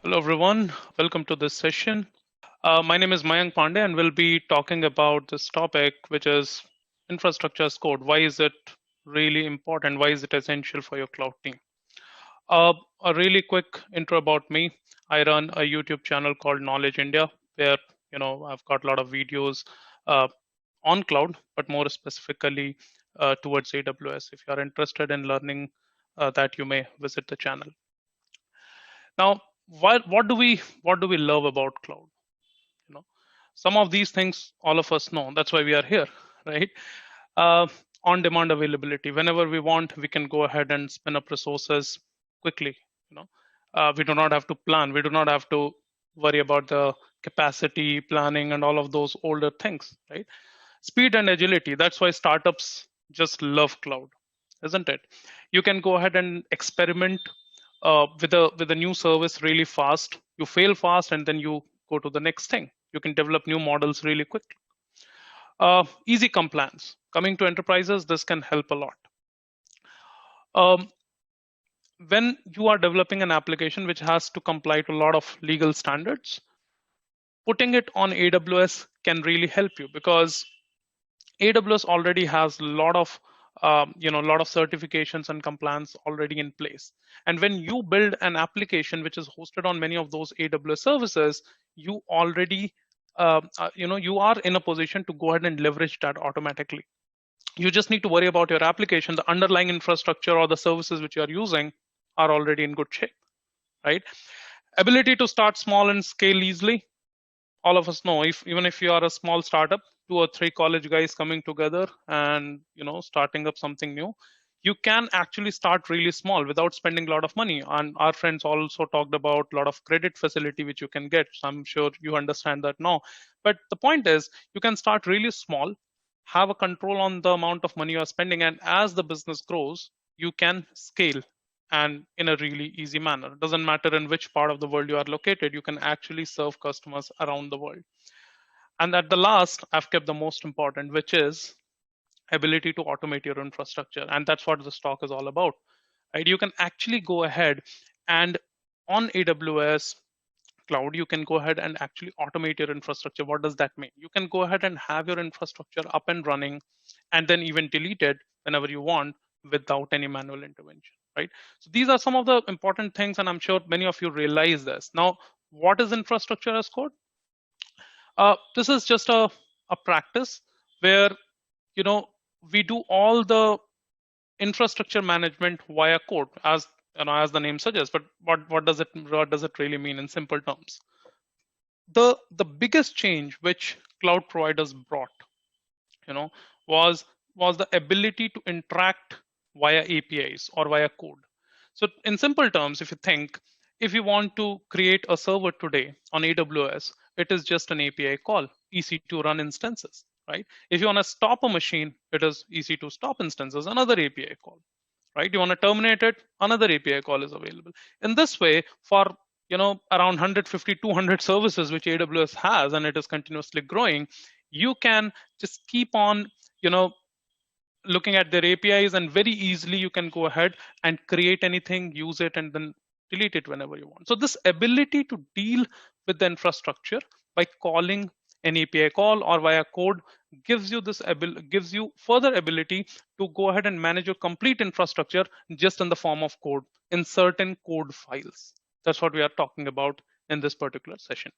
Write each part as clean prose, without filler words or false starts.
Hello, everyone. Welcome to this session. My name is Mayank Pandey, and we'll be talking about this topic, which is infrastructure as code. Why is it really important? Why is it essential for your cloud team? A really quick intro about me. I run a YouTube channel called KnowledgeIndia, where I've got a lot of videos uh, on cloud, but more specifically towards AWS. If you are interested in learning that, you may visit the channel. Now, what do we love about cloud? You know, some of these things all of us know. That's why we are here, right? Uh, On-demand availability. Whenever we want, we can go ahead and spin up resources quickly. You know, we do not have to plan. We do not have to worry about the capacity planning and all of those older things, right? Speed and agility. That's why startups just love cloud, isn't it? You can go ahead and experiment with a new service really fast. You fail fast, and then you go to the next thing. You can develop new models really quickly. Easy compliance. Coming to enterprises, this can help a lot. Um, when you are developing an application which has to comply to a lot of legal standards, putting it on AWS can really help you because AWS already has a lot of lot of certifications and compliance already in place. And when you build an application which is hosted on many of those AWS services, you already you are in a position to go ahead and leverage that automatically. You just need to worry about your application. The underlying infrastructure or the services which you are using are already in good shape, right? Ability to start small and scale easily. All of us know, if even if you are a small startup, 2 or 3 college guys coming together and starting up something new, you can actually start really small without spending a lot of money. And our friends also talked about a lot of credit facility which you can get, so I'm sure you understand that now. But the point is, you can start really small, have a control on the amount of money you are spending, and as the business grows, you can scale, and in a really easy manner. It doesn't matter in which part of the world you are located, you can actually serve customers around the world. And at the last, I've kept the most important, which is ability to automate your infrastructure. And that's what this talk is all about. Right? You can actually go ahead and on AWS cloud, you can go ahead and actually automate your infrastructure. What does that mean? You can go ahead and have your infrastructure up and running and then even delete it whenever you want without any manual intervention, right? So these are some of the important things, and I'm sure many of you realize this. Now, what is infrastructure as code? This is just a practice where you know we do all the infrastructure management via code, as as the name suggests. But what does it really mean in simple terms? The biggest change which cloud providers brought, you know, was was the ability to interact via APIs or via code. So in simple terms, if you think, if you want to create a server today on AWS, it is just an API call, EC2 run instances, right? If you want to stop a machine, it is EC2 stop instances, another API call, right? You want to terminate it, another API call is available. In this way, for around 150, 200 services which AWS has, and it is continuously growing, you can just keep on, you know, looking at their APIs, and very easily you can go ahead and create anything, use it, and then delete it whenever you want. So this ability to deal with the infrastructure by calling an API call or via code gives you further ability to go ahead and manage your complete infrastructure just in the form of code in certain code files. That's what we are talking about in this particular session.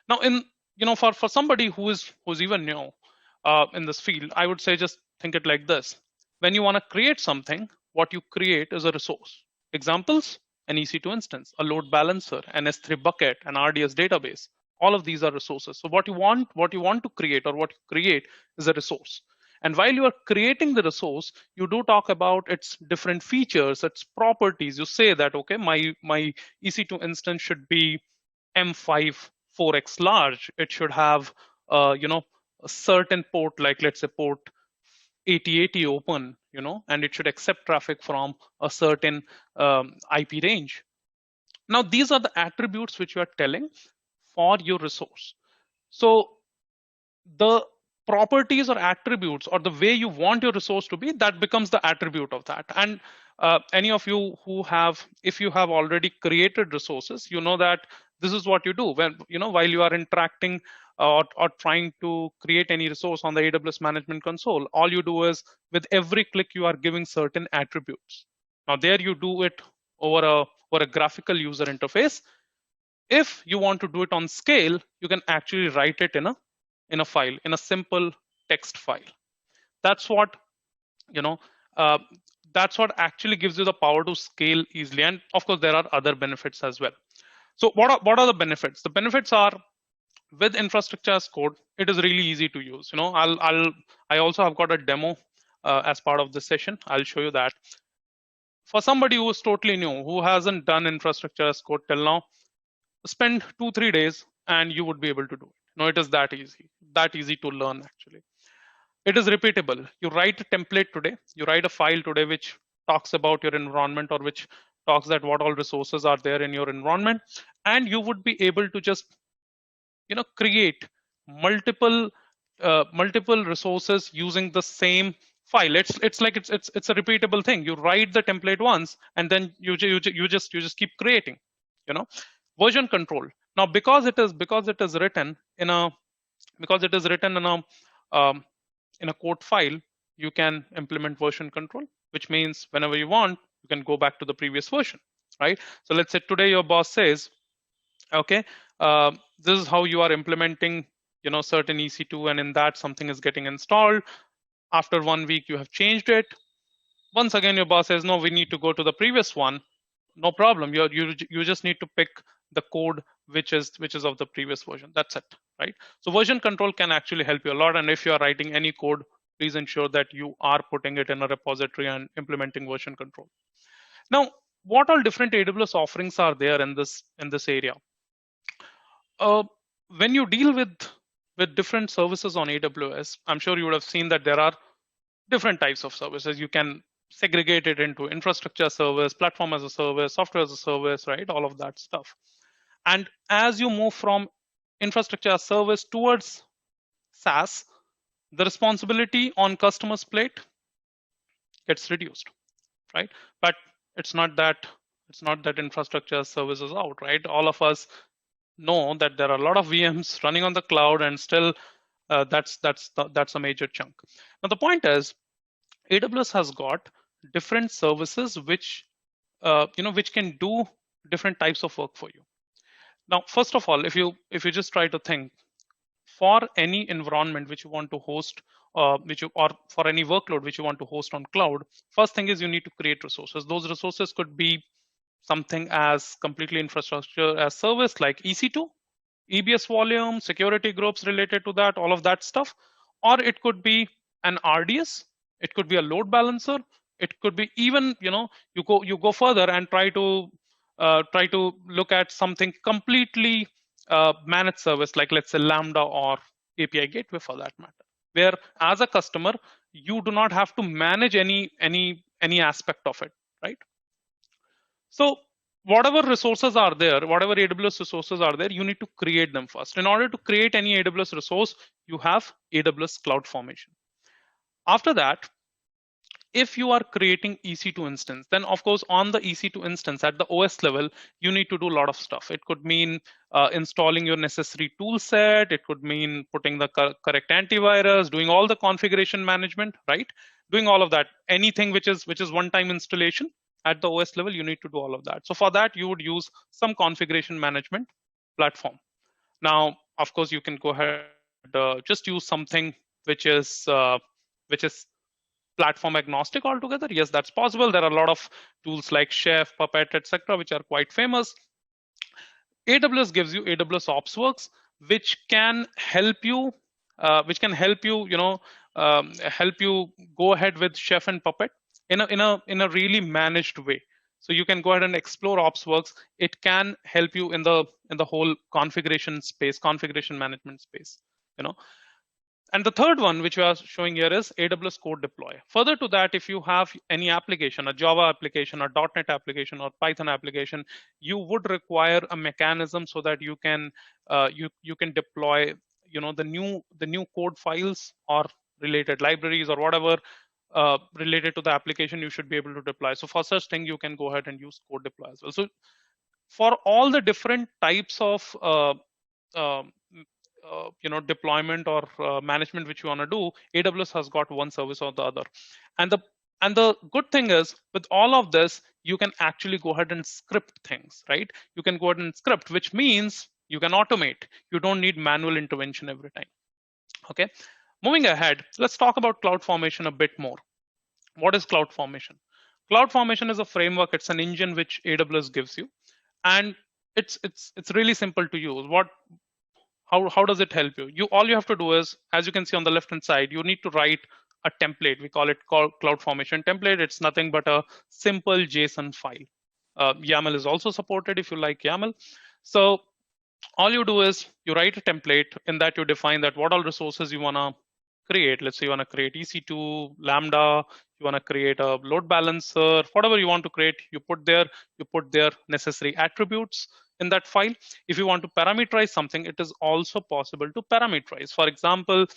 Now, for somebody who's even new in this field, I would say just think it like this: when you want to create something, what you create is a resource. Examples: an EC2 instance, a load balancer, an S3 bucket, an RDS database. All of these are resources. So what you want to create, or what you create, is a resource. And while you are creating the resource, you do talk about its different features, its properties. You say that, okay, my EC2 instance should be M5 4x large. It should have a certain port, like let's say port 8080 open, and it should accept traffic from a certain IP range. Now these are the attributes which you are telling for your resource. So the properties or attributes, or the way you want your resource to be, that becomes the attribute of that. And Any of you who have, if you have already created resources, you know that this is what you do when, while you are interacting or trying to create any resource on the AWS management console. All you do is, with every click, you are giving certain attributes. Now there you do it over a graphical user interface. If you want to do it on scale, you can actually write it in a file, in a simple text file. That's what, you know uh, that's what actually gives you the power to scale easily. And of course there are other benefits as well. So what are the benefits? The benefits are, with infrastructure as code, it is really easy to use. I also have got a demo as part of this session. I'll show you that. For somebody who is totally new, who hasn't done infrastructure as code till now, spend 2-3 days and you would be able to do it. It is that easy to learn. Actually, it is repeatable. You write a template today, you write a file today which talks about your environment, or which talks that what all resources are there in your environment, and you would be able to just create multiple multiple resources using the same file. It's a repeatable thing. You write the template once and then you just keep creating. you know Version control. Now, because it is written in a because it is written um, in a code file, you can implement version control, which means whenever you want, you can go back to the previous version, right? So let's say today your boss says, okay, this is how you are implementing certain EC2, and in that something is getting installed. After 1 week you have changed it. Once again your boss says, no, we need to go to the previous one. No problem. You just need to pick the code which is of the previous version. That's it, right? So version control can actually help you a lot. And if you are writing any code, please ensure that you are putting it in a repository and implementing version control. Now, what all different AWS offerings are there in this area? uh, when you deal with different services on AWS, I'm sure you would have seen that there are different types of services. You can segregate it into infrastructure service, platform as a service, software as a service, right? All of that stuff. And as you move from infrastructure as service towards SaaS, the responsibility on customer's plate gets reduced, right? But it's not that it's not that infrastructure as service is out, right? All of us know that there are a lot of VMs running on the cloud, and still that's a major chunk. Now the point is, AWS has got different services which can do different types of work for you. Now, first of all, if you just try to think, for any environment which you want to host, or for any workload which you want to host on cloud, first thing is you need to create resources. Those resources could be something as completely infrastructure as service, like EC2, EBS volume, security groups related to that, all of that stuff. Or it could be an RDS, it could be a load balancer, it could be even, you go further and try to look at something completely managed service, like let's say Lambda or API gateway for that matter, where as a customer you do not have to manage any aspect of it, right? So whatever resources are there, whatever AWS resources are there, you need to create them first. In order to create any AWS resource, you have AWS CloudFormation. After that, if you are creating EC2 instance, then of course on the EC2 instance at the OS level, you need to do a lot of stuff. It could mean installing your necessary tool set. It could mean putting the correct antivirus, doing all the configuration management, right? Doing all of that. Anything which is one-time installation at the OS level, you need to do all of that. So for that, you would use some configuration management platform. Now, of course, you can go ahead, just use something which is platform agnostic altogether. Yes, that's possible. There are a lot of tools like Chef, Puppet, etc., which are quite famous. AWS gives you AWS OpsWorks, which can help you, help you go ahead with Chef and Puppet in a really managed way. So you can go ahead and explore OpsWorks. It can help you in the whole configuration space, configuration management space. You know, and the third one, which we are showing here, is AWS Code Deploy. Further to that, if you have any application, a Java application, a .NET application, or Python application, you would require a mechanism so that you can deploy the new code files or related libraries or whatever related to the application, you should be able to deploy. So for such thing, you can go ahead and use code deploy as well. So for all the different types of um, deployment or management which you want to do, AWS has got one service or the other. And the good thing is, with all of this, you can actually go ahead and script things, right? You can go ahead and script, which means you can automate. You don't need manual intervention every time. Okay, moving ahead, let's talk about CloudFormation a bit more. What is CloudFormation? CloudFormation is a framework. It's an engine which AWS gives you, and it's really simple to use. How does it help you? All you have to do is, as you can see on the left hand side, you need to write a template. We call it CloudFormation template. It's nothing but a simple JSON file. YAML is also supported if you like YAML. So all you do is you write a template. In that, you define that what all resources you want to create. Let's say you want to create EC2, Lambda, you want to create a load balancer, whatever you want to create, you put their necessary attributes in that file. If you want to parameterize something, it is also possible to parameterize. For example,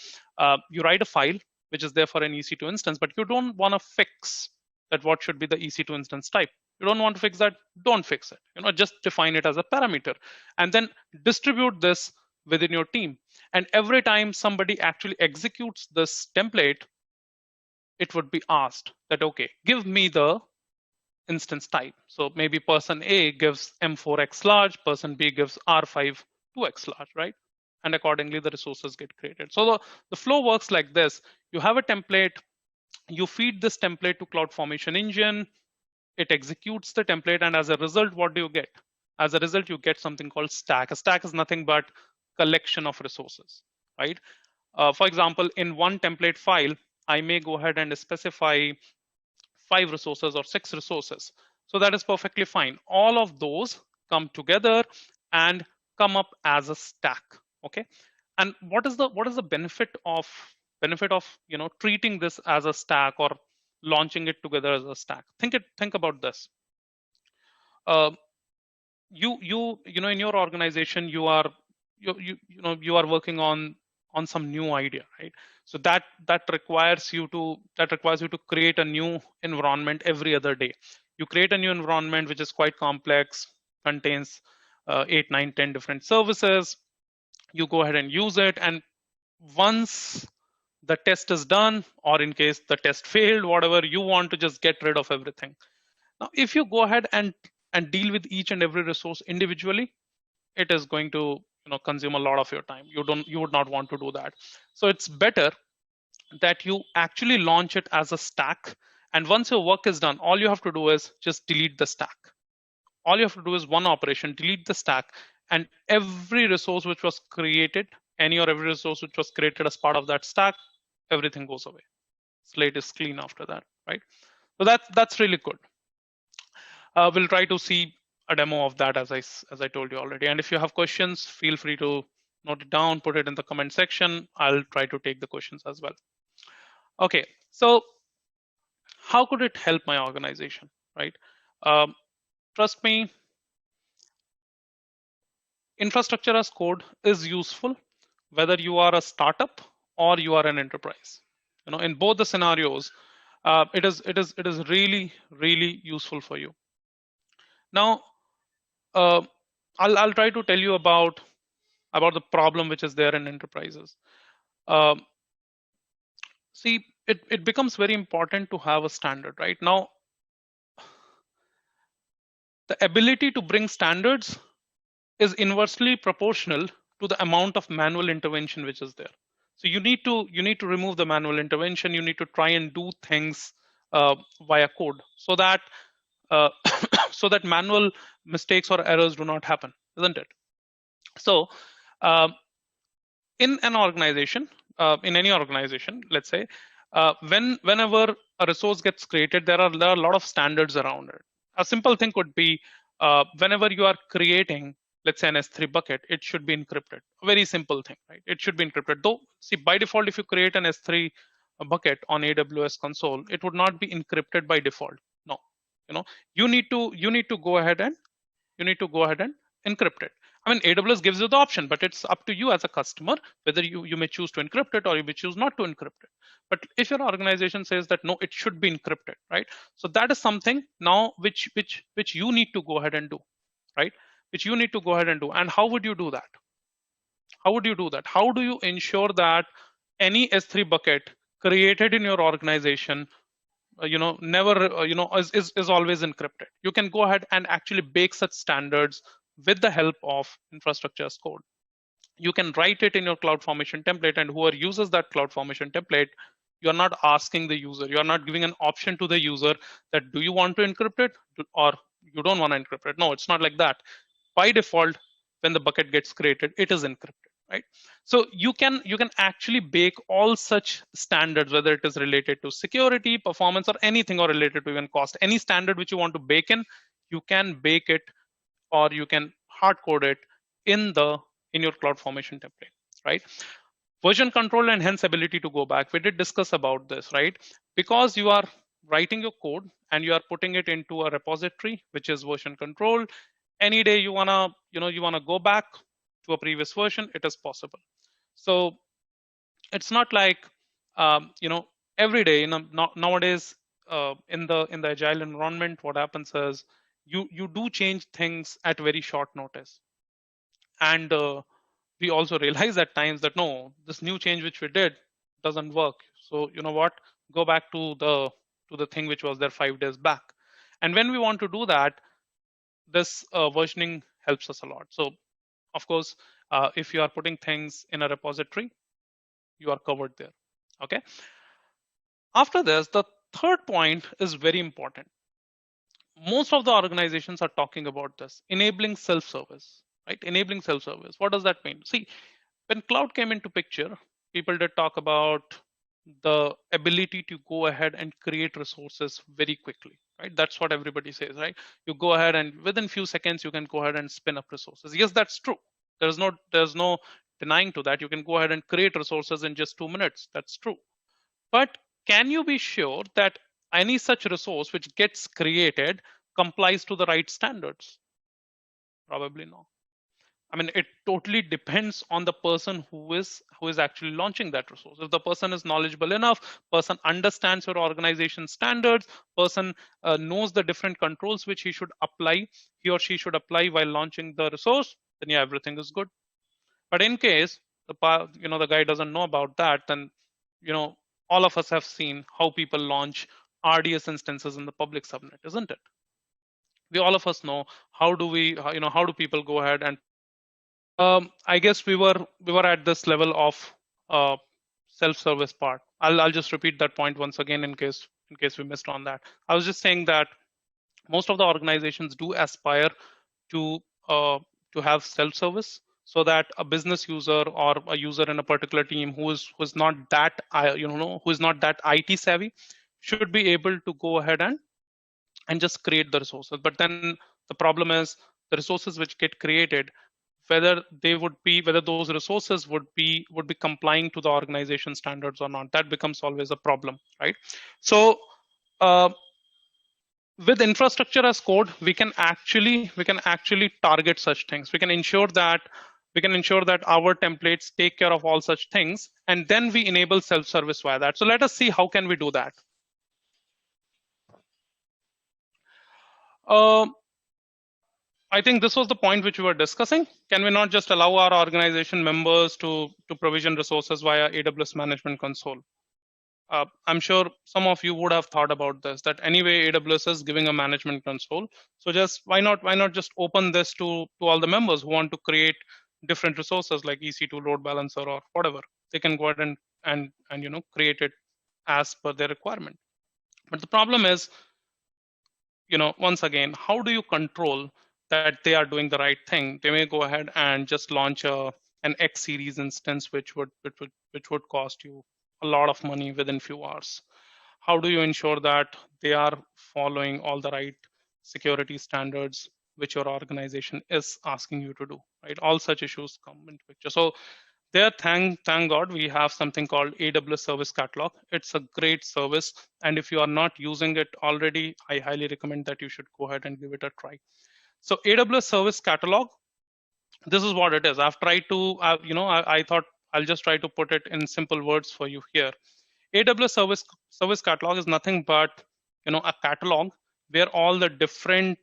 you write a file which is there for an EC2 instance, but you don't want to fix that what should be the EC2 instance type. You don't want to fix that, don't fix it. Just define it as a parameter and then distribute this within your team. And every time somebody actually executes this template, it would be asked that, okay, give me the instance type. So maybe person A gives M4X large, person B gives R5 2X large, right? And accordingly, the resources get created. So the flow works like this. You have a template, you feed this template to CloudFormation engine, it executes the template, and as a result, what do you get? As a result, you get something called stack. A stack is nothing but collection of resources, right? For example, in one template file, I may go ahead and specify 5 resources or 6 resources. So that is perfectly fine. All of those come together and come up as a stack. Okay. And what is the benefit of treating this as a stack or launching it together as a stack? Think about this. You in your organization, you are working on some new idea, right? So that requires you to create a new environment every other day. You create a new environment which is quite complex, contains 8, 9, 10 different services. You go ahead and use it, and once the test is done, or in case the test failed, whatever, you want to just get rid of everything. Now, if you go ahead and deal with each and every resource individually, it is going to consume a lot of your time. You would not want to do that. So it's better that you actually launch it as a stack, and once your work is done, all you have to do is just delete the stack. All you have to do is one operation, delete the stack, and every resource which was created, any or every resource which was created as part of that stack, everything goes away. Slate is clean after that, right? So that's really good. We'll try to see a demo of that as I told you already. And if you have questions, feel free to note it down, put it in the comment section. I'll try to take the questions as well. Okay, so how could it help my organization, right? Trust me, infrastructure as code is useful whether you are a startup or you are an enterprise. In both the scenarios, it is really useful for you. Now, I'll try to tell you about the problem which is there in enterprises. See, it becomes very important to have a standard, right? Now, the ability to bring standards is inversely proportional to the amount of manual intervention which is there. So you need to remove the manual intervention. You need to try and do things via code, so that so that manual mistakes or errors do not happen, isn't it? So in an organization, in any organization, let's say, whenever a resource gets created, there are a lot of standards around it. A simple thing could be whenever you are creating, let's say, an S3 bucket, it should be encrypted. A very simple thing, right? It should be encrypted. Though, see, by default, if you create an S3 bucket on AWS console, it would not be encrypted by default. No, you need to go ahead and encrypt it. I mean, AWS gives you the option, but it's up to you as a customer whether you may choose to encrypt it or you may choose not to encrypt it. But if your organization says that no, it should be encrypted, right? So that is something now which you need to go ahead and do, right? Which you need to go ahead and do. And how would you do that? How would you do that? How do you ensure that any S3 bucket created in your organization, never, is always encrypted? You can go ahead and actually bake such standards with the help of infrastructure as code. You can write it in your CloudFormation template, and whoever uses that CloudFormation template, you're not asking the user, you're not giving an option to the user that do you want to encrypt it or you don't want to encrypt it. No, it's not like that. By default, when the bucket gets created, it is encrypted, right? So you can actually bake all such standards, whether it is related to security, performance, or anything, or related to even cost. Any standard which you want to bake in, you can bake it or you can hard code it in your CloudFormation template, right? Version control and hence ability to go back. We did discuss about this, right? Because you are writing your code and you are putting it into a repository, which is version control. Any day you wanna go back to a previous version, it is possible. So it's not like every day. Nowadays, in the agile environment, what happens is you do change things at very short notice, and we also realize at times that no, this new change which we did doesn't work. So you know what, go back to the thing which was there 5 days back. And when we want to do that, this versioning helps us a lot. So of course, if you are putting things in a repository, you are covered there. Okay. After this, the third point is very important. Most of the organizations are talking about this, enabling self-service, right? Enabling self-service. What does that mean? See, when cloud came into picture, people did talk about the ability to go ahead and create resources very quickly, right? That's what everybody says, right? You go ahead and within few seconds you can go ahead and spin up resources. Yes, that's true. There's no denying to that. You can go ahead and create resources in just 2 minutes. That's true. But can you be sure that any such resource which gets created complies to the right standards? Probably not. I mean, it totally depends on the person who is actually launching that resource. If the person is knowledgeable enough, person understands your organization standards, person knows the different controls which he or she should apply while launching the resource, then yeah, everything is good. But in case the guy doesn't know about that, then all of us have seen how people launch RDS instances in the public subnet, isn't it? We all of us know how do people go ahead and I guess we were at this level of uh, self-service part. I'll just repeat that point once again in case we missed on that. I was just saying that most of the organizations do aspire to uh, to have self-service, so that a business user or a user in a particular team who's not that who is not that IT savvy should be able to go ahead and just create the resources. But then the problem is the resources which get created, whether those resources would be complying to the organization standards or not. That becomes always a problem, right? So uh, with infrastructure as code, we can actually target such things. We can ensure that our templates take care of all such things, and then we enable self-service via that. So let us see how can we do that. uh, I think this was the point which we were discussing. Can we not just allow our organization members to provision resources via AWS Management Console? I'm sure some of you would have thought about this, that anyway AWS is giving a management console. So just why not just open this to all the members who want to create different resources like EC2 load balancer or whatever. They can go ahead and create it as per their requirement. But the problem is, once again, how do you control that they are doing the right thing? They may go ahead and just launch an X series instance, which would cost you a lot of money within few hours. How do you ensure that they are following all the right security standards which your organization is asking you to do, right? All such issues come into picture. So there, thank God, we have something called AWS Service Catalog. It's a great service, and if you are not using it already, I highly recommend that you should go ahead and give it a try. So AWS Service Catalog this is what it is. I've tried to, I thought I'll just try to put it in simple words for you here. AWS Service Catalog is nothing but a catalog where all the different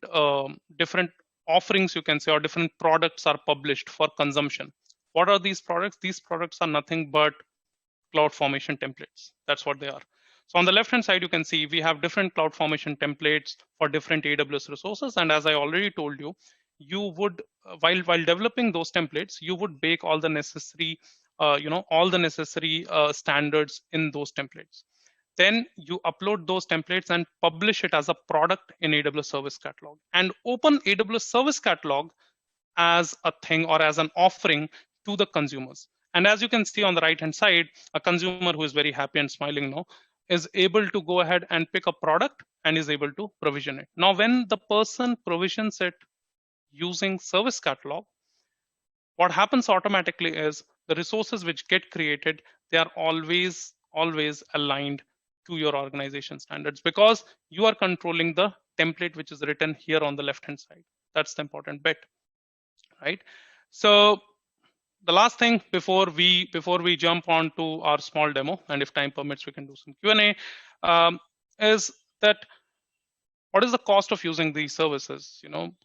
offerings, you can say, or different products are published for consumption. What are these products? These products are nothing but CloudFormation templates. That's what they are. So on the left hand side, you can see we have different CloudFormation templates for different AWS resources. And as I already told you, you would while developing those templates, you would bake all the necessary standards in those templates. Then you upload those templates and publish it as a product in AWS Service Catalog, and open AWS Service Catalog as a thing or as an offering to the consumers. And as you can see on the right hand side, a consumer who is very happy and smiling now is able to go ahead and pick a product and is able to provision it. Now, when the person provisions it using Service Catalog, what happens automatically is the resources which get created, they are always aligned to your organization standards, because you are controlling the template which is written here on the left hand side. That's the important bit, right? So the last thing before we jump on to our small demo, and if time permits we can do some Q&A, is that what is the cost of using these services?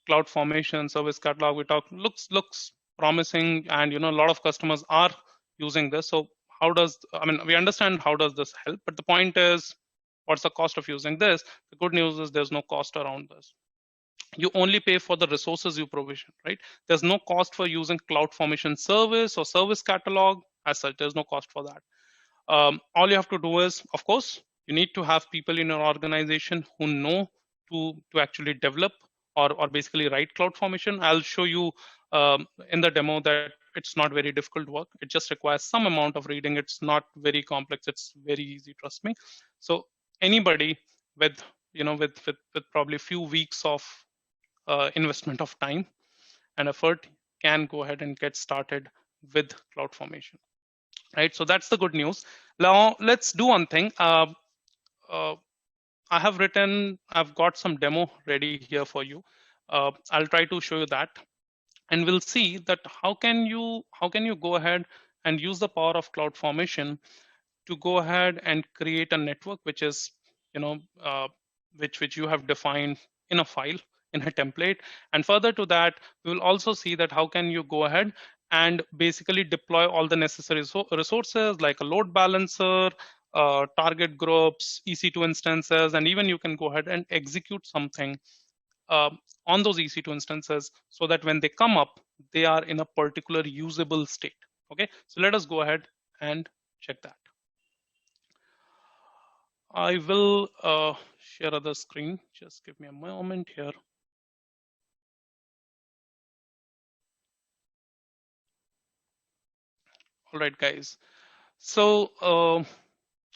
CloudFormation, Service Catalog, we talk looks promising, and a lot of customers are using this. So how does, we understand how does this help, but the point is, what's the cost of using this? The good news is there's no cost around this. You only pay for the resources you provision, right? There's no cost for using CloudFormation service or Service Catalog as such. There's no cost for that. All you have to do is, of course, you need to have people in your organization who know to actually develop or basically write CloudFormation. I'll show you in the demo that it's not very difficult work. It just requires some amount of reading. It's not very complex. It's very easy, trust me. So anybody with with probably a few weeks of investment of time and effort can go ahead and get started with CloudFormation, right? So that's the good news. Now let's do one thing. Uh, I've got some demo ready here for you. I'll try to show you that, and we'll see that how can you go ahead and use the power of CloudFormation to go ahead and create a network which is which you have defined in a file, in a template. And further to that, we will also see that how can you go ahead and basically deploy all the necessary resources like a load balancer, target groups, EC2 instances, and even you can go ahead and execute something on those EC2 instances, so that when they come up, they are in a particular usable state. Okay, so let us go ahead and check that. I will share other screen. Just give me a moment here. All right, guys. So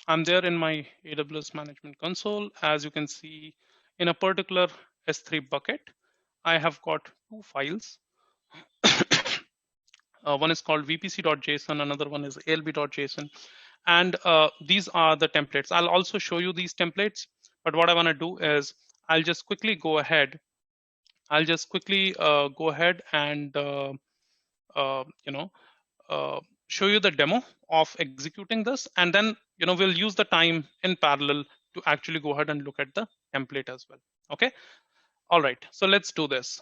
I'm there in my AWS Management Console. As you can see, in a particular S3 bucket, I have got two files. One is called vpc.json, another one is alb.json. And these are the templates. I'll also show you these templates, but what I want to do is I'll just quickly go ahead and show you the demo of executing this, and then we'll use the time in parallel to actually go ahead and look at the template as well. Okay. All right. So let's do this.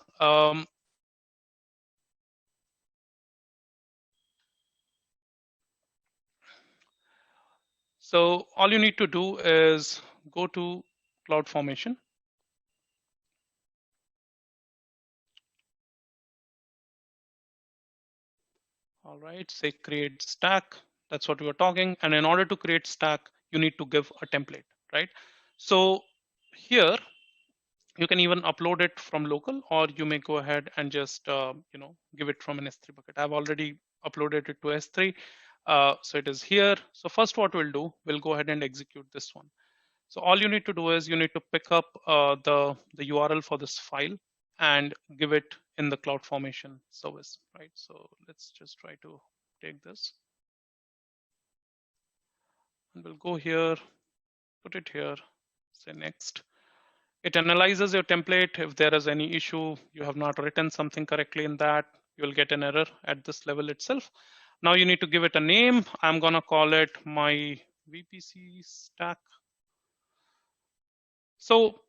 So all you need to do is go to CloudFormation. All right, say create stack. That's what we were talking. And in order to create stack, you need to give a template, right? So here, you can even upload it from local, or you may go ahead and just give it from an S3 bucket. I've already uploaded it to S3. So it is here. So first what we'll do, we'll go ahead and execute this one. So all you need to do is you need to pick up the URL for this file and give it in the CloudFormation service, right? So let's just try to take this. And we'll go here, put it here, say next. It analyzes your template. If there is any issue, you have not written something correctly in that, you'll get an error at this level itself. Now you need to give it a name. I'm gonna call it my VPC stack. So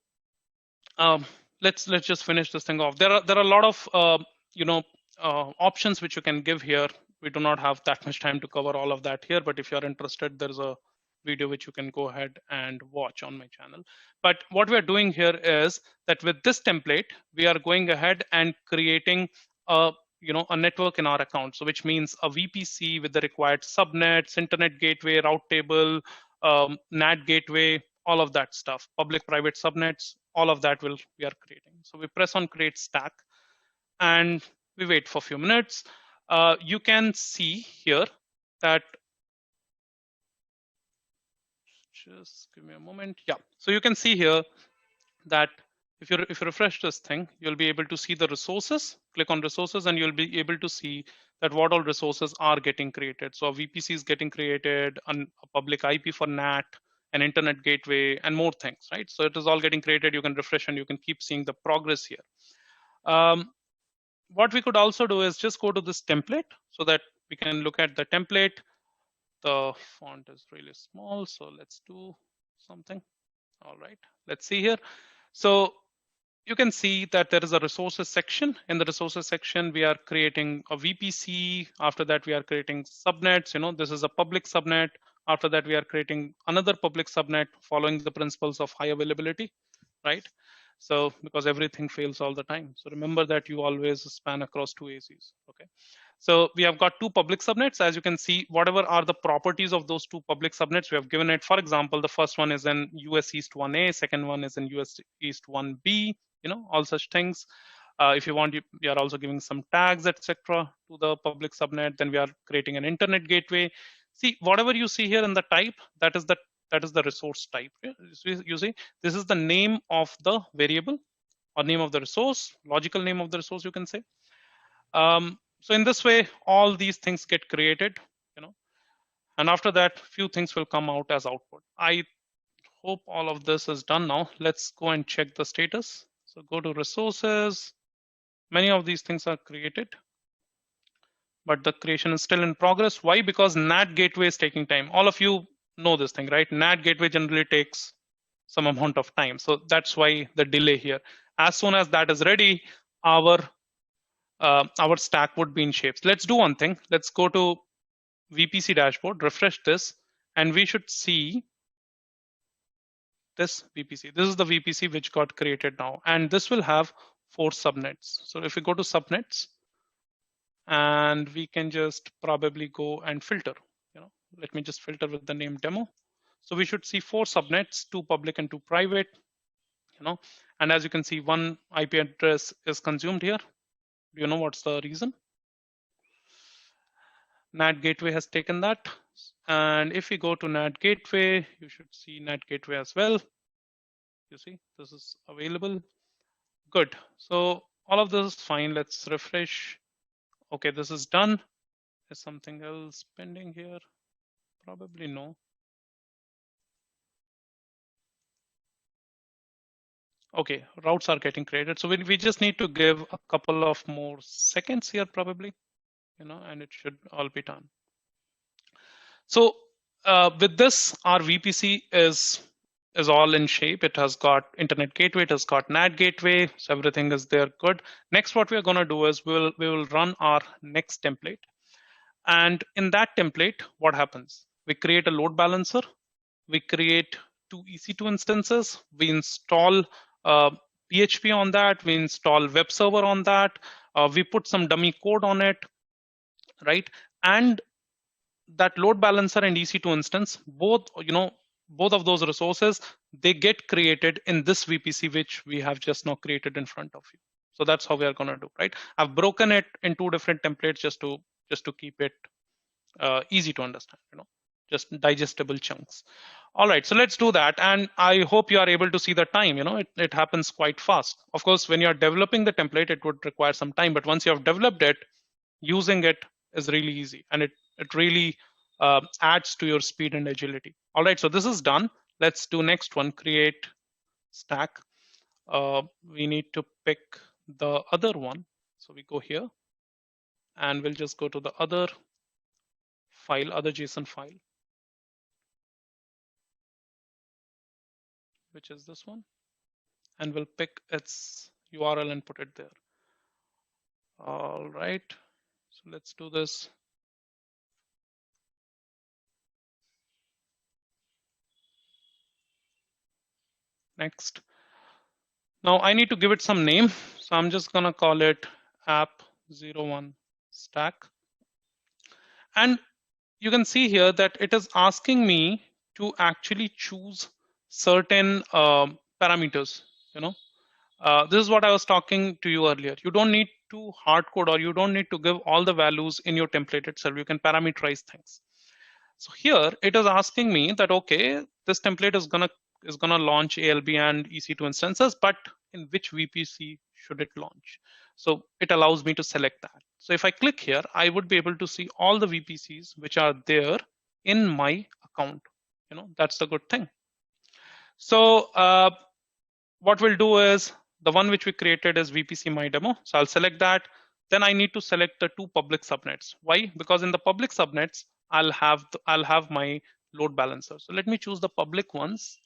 let's just finish this thing off. There are a lot of you know options which you can give here. We do not have that much time to cover all of that here, but if you're interested, there's a video which you can go ahead and watch on my channel. But what we are doing here is that with this template, we are going ahead and creating a a network in our account. So which means a VPC with the required subnets, internet gateway, route table, NAT gateway, all of that stuff, public private subnets, all of that we are creating. So we press on create stack and we wait for a few minutes. You can see here that, just give me a moment. Yeah, so you can see here that if you refresh this thing, you'll be able to see the resources. Click on resources and you'll be able to see that what all resources are getting created. So a VPC is getting created, a public IP for NAT, an internet gateway, and more things, right? So it is all getting created. You can refresh and you can keep seeing the progress here. What we could also do is just go to this template so that we can look at the template. The font is really small, so let's do something. All right, let's see here. So you can see that there is a resources section. In the resources section, we are creating a VPC. After that, we are creating subnets. This is a public subnet. After that, we are creating another public subnet following the principles of high availability, right? So because everything fails all the time. So remember that you always span across two ACs, okay? So we have got two public subnets. As you can see, whatever are the properties of those two public subnets, we have given it. For example, the first one is in US East 1A, second one is in US East 1B, all such things. If you want, we are also giving some tags, etc. to the public subnet. Then we are creating an internet gateway. See, whatever you see here in the type, that is the resource type. You see, this is the name of the variable or name of the resource, logical name of the resource, you can say. So in this way, all these things get created, and after that, few things will come out as output. I hope all of this is done now. Let's go and check the status. So go to resources. Many of these things are created, but the creation is still in progress. Why? Because NAT gateway is taking time. All of you know this thing, right? NAT gateway generally takes some amount of time. So that's why the delay here. As soon as that is ready, our stack would be in shapes. Let's do one thing. Let's go to VPC dashboard, refresh this, and we should see this VPC. This is the VPC which got created now, and this will have 4 subnets. So if we go to subnets, and we can just probably go and filter. Let me just filter with the name demo. So we should see 4 subnets, 2 public and 2 private. And as you can see, 1 IP address is consumed here. Do you know what's the reason? NAT gateway has taken that. And if we go to NAT gateway, you should see NAT gateway as well. You see, this is available. Good. So all of this is fine. Let's refresh. Okay, this is done. Is something else pending here? Probably no. Okay, routes are getting created. So we just need to give a couple of more seconds here probably, and it should all be done. So with this, our VPC is all in shape. It has got internet gateway, it has got NAT gateway, so everything is there good. Next, what we're gonna do is we will run our next template. And in that template, what happens? We create a load balancer, we create 2 EC2 instances, we install PHP on that, we install web server on that, we put some dummy code on it, right? And that load balancer and EC2 instance, both of those resources, they get created in this VPC, which we have just now created in front of you. So that's how we are going to do, right? I've broken it in 2 different templates just to keep it easy to understand, just digestible chunks. All right, so let's do that. And I hope you are able to see the time, it happens quite fast. Of course, when you're developing the template, it would require some time, but once you have developed it, using it is really easy, and it really adds to your speed and agility. All right, so this is done. Let's do next one, create stack. We need to pick the other one. So we go here, and we'll just go to the other file, other JSON file, which is this one, and we'll pick its URL and put it there. All right, so let's do this. Next. Now I need to give it some name. So I'm just gonna call it app01 stack. And you can see here that it is asking me to actually choose certain parameters, you know. This is what I was talking to you earlier. You don't need to hard code, or you don't need to give all the values in your template itself. You can parameterize things. So here it is asking me that, okay, this template is gonna launch ALB and EC2 instances, but in which VPC should it launch? So it allows me to select that. So if I click here, I would be able to see all the VPCs which are there in my account. You know, that's the good thing. So what we'll do is the one which we created is VPC my demo. So I'll select that. Then I need to select the two public subnets. Why? Because in the public subnets, I'll have my load balancer. So let me choose the public ones.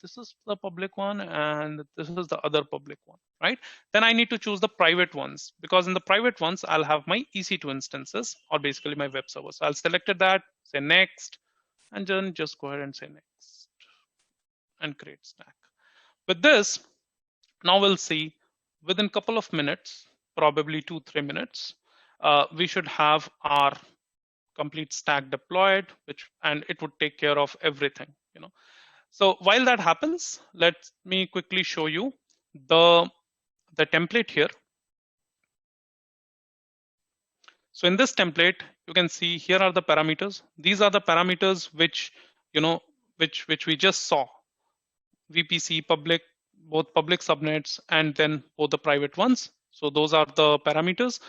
This is the public one, and this is the other public one, right? Then I need to choose the private ones, because in the private ones, I'll have my EC2 instances, or basically my web server. So I'll select that, say next, and then just go ahead and say next, and create stack. With this, now we'll see within a couple of minutes, probably 2-3 minutes, we should have our complete stack deployed, and it would take care of everything, you know. So while that happens, let me quickly show you the template here. So in this template, you can see here are the parameters. These are the parameters which, you know, which we just saw. VPC public, both public subnets, and then both the private ones. So those are the parameters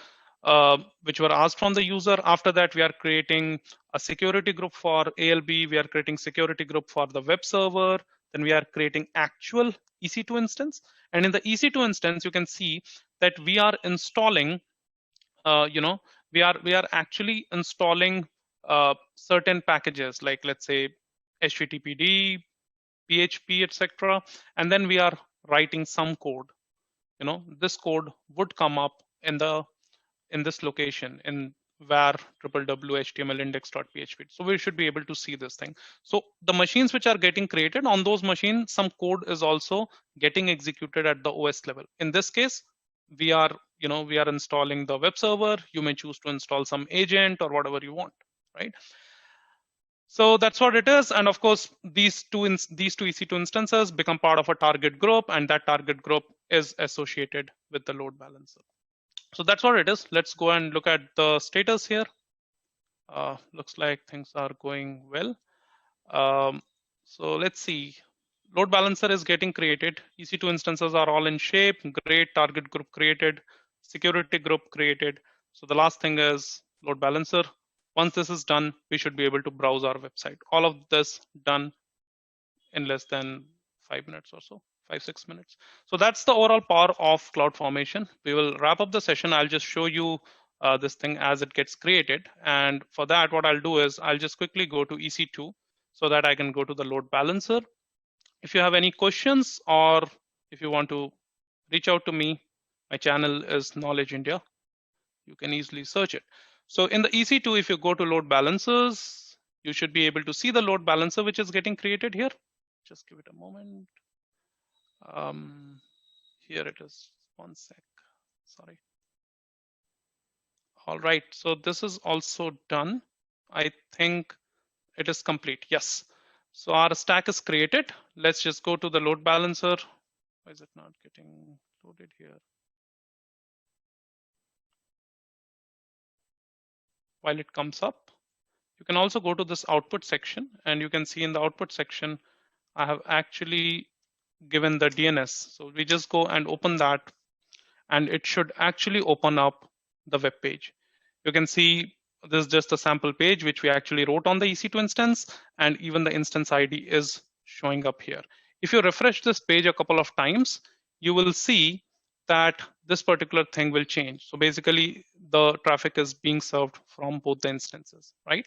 which were asked from the user. After that, we are creating a security group for ALB. We are creating security group for the web server. Then we are creating actual EC2 instance. And in the EC2 instance, you can see that we are installing, you know, we are actually installing certain packages, like let's say HTTPD, PHP, etc. And then we are writing some code. You know, this code would come up in this location in var www.htmlindex.php. So we should be able to see this thing. So the machines which are getting created on those machines, some code is also getting executed at the OS level. In this case, we are installing the web server. You may choose to install some agent or whatever you want, right? So that's what it is. And of course, these two EC2 instances become part of a target group, and that target group is associated with the load balancer. So that's what it is. Let's go and look at the status here. Looks like things are going well. So let's see. Load balancer is getting created. EC2 instances are all in shape. Great. Target group created. Security group created. So the last thing is load balancer. Once this is done, we should be able to browse our website. All of this done in less than 5 minutes or so, 5-6 minutes. So that's the overall power of CloudFormation. We will wrap up the session. I'll just show you this thing as it gets created. And for that, what I'll do is I'll just quickly go to EC2 so that I can go to the load balancer. If you have any questions, or if you want to reach out to me, my channel is KnowledgeIndia. You can easily search it. So in the EC2, if you go to load balancers, you should be able to see the load balancer which is getting created here. Just give it a moment. Here it is. One sec. Sorry. All right. So this is also done. I think it is complete. Yes. So our stack is created. Let's just go to the load balancer. Why is it not getting loaded here? While it comes up, you can also go to this output section, and you can see in the output section, I have actually given the DNS. So we just go and open that, and it should actually open up the web page. You can see this is just a sample page which we actually wrote on the EC2 instance, and even the instance ID is showing up here. If you refresh this page a couple of times, you will see that this particular thing will change. So basically, the traffic is being served from both the instances, right?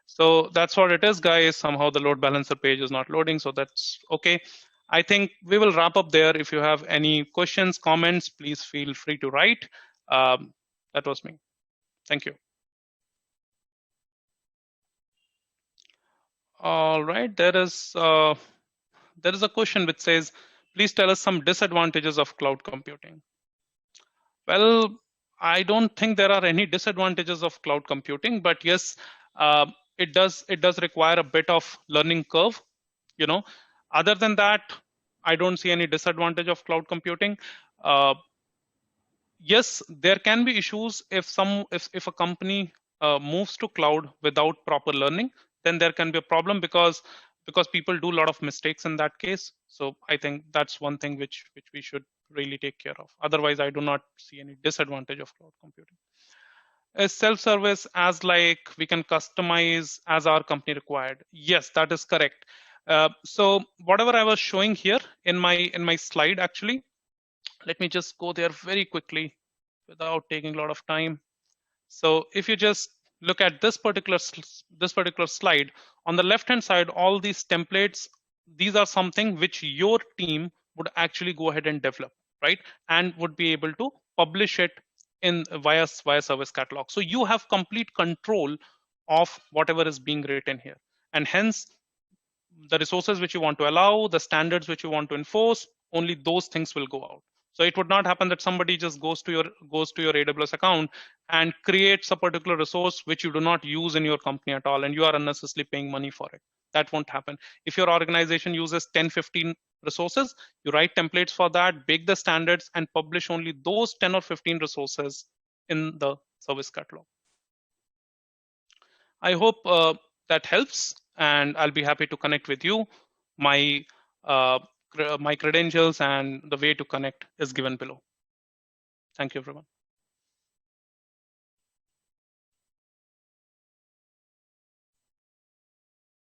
So that's what it is, guys. Somehow the load balancer page is not loading, so that's okay. I think we will wrap up there. If you have any questions, comments, please feel free to write. That was me. Thank you. All right, there is a question which says, please tell us some disadvantages of cloud computing. Well, I don't think there are any disadvantages of cloud computing, but yes, uh, it does require a bit of learning curve. You know, other than that, I don't see any disadvantage of cloud computing. Uh, yes, there can be issues if a company moves to cloud without proper learning, then there can be a problem because people do a lot of mistakes in that case. So I think that's one thing which we should really take care of. Otherwise, I do not see any disadvantage of cloud computing. Is self-service as like we can customize as our company required? Yes, that is correct. So whatever I was showing here in my slide, actually, let me just go there very quickly without taking a lot of time. So if you just look at this particular slide, on the left hand side, all these templates, these are something which your team would actually go ahead and develop, right? And would be able to publish it in via service catalog. So you have complete control of whatever is being written here. And hence the resources which you want to allow, the standards which you want to enforce, only those things will go out. So it would not happen that somebody just goes to your AWS account and creates a particular resource which you do not use in your company at all, and you are unnecessarily paying money for it. That won't happen. If your organization uses 10, 15 resources, you write templates for that, bake the standards, and publish only those 10 or 15 resources in the service catalog. I hope that helps, and I'll be happy to connect with you. My my credentials and the way to connect is given below. Thank you, everyone.